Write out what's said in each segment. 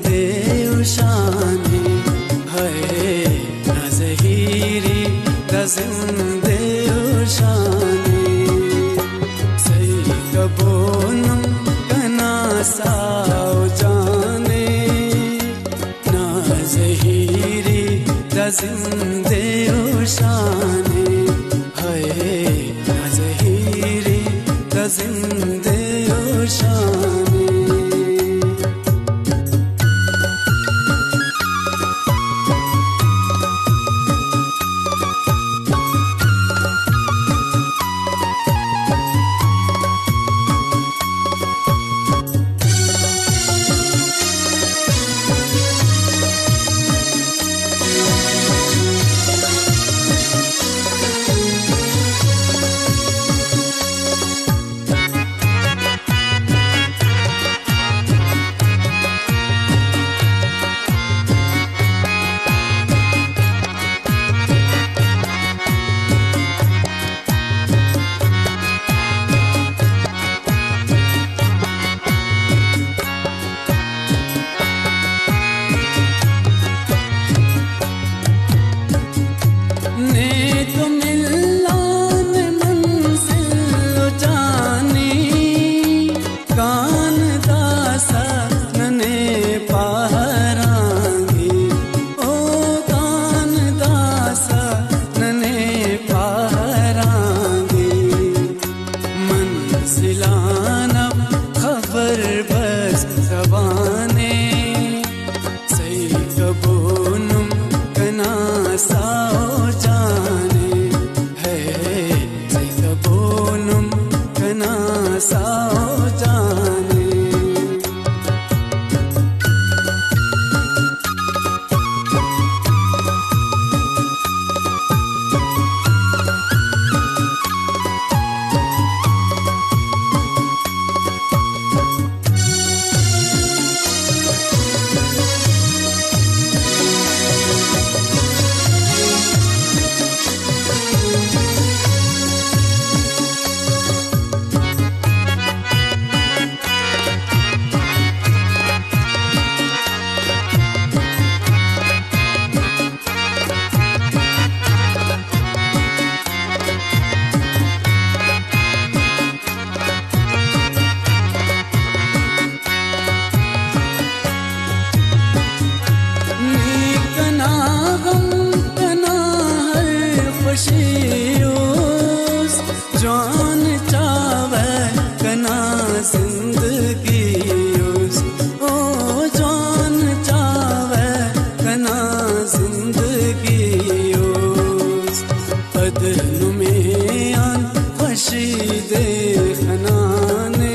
zinde ushani hai nazhiri da zinde ushani sai kabonum kana sao jane nazhiri da zinde ushani hai nazhiri da zinde ushani जान चावे कना जिंदगी उस ओ जान चावे कना जिंदगी उस बदन में आन खुशी दे खनाने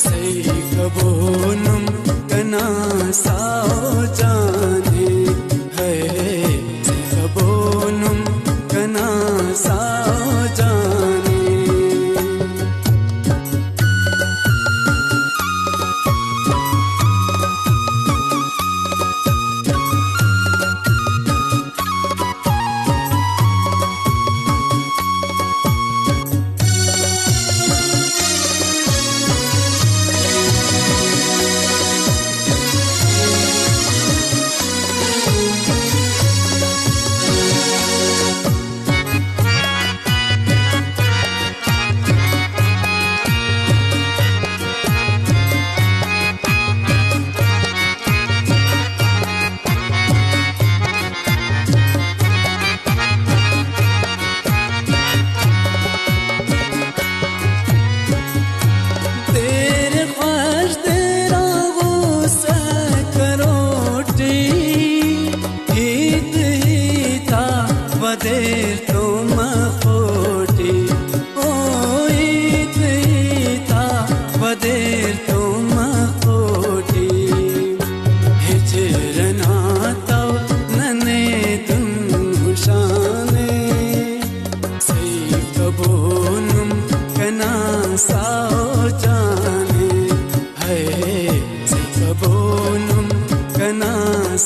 सही कबोनम कना साओ जाने है सही कबोनम कना साओ जाने देर तुम खोटी ओ ईद था बदेर तुम खोटी हिजरना तो नने तुम शाने सही कबोनम कना साओ जाने है सही कबोनम कना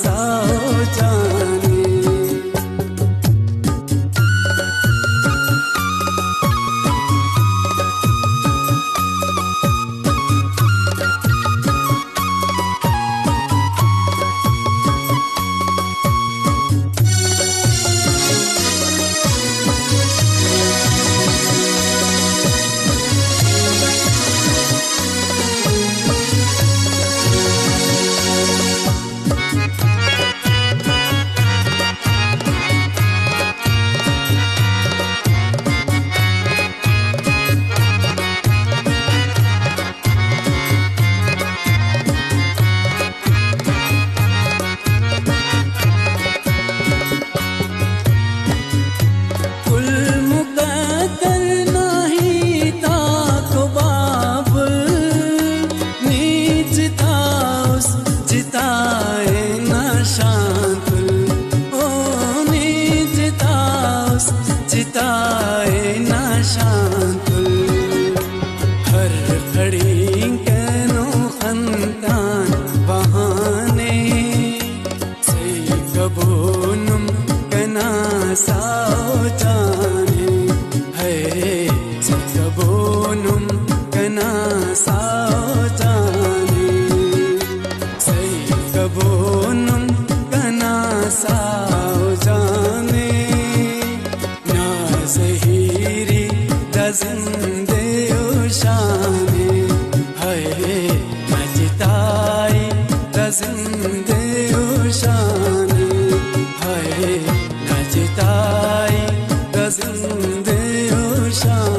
साओ जाने कबोनुम कना साओ जाने ना जहीरी दजिंदे उशाने हाय नजताई दजिंदे उशाने हाय नजताई दजिंदे उशाने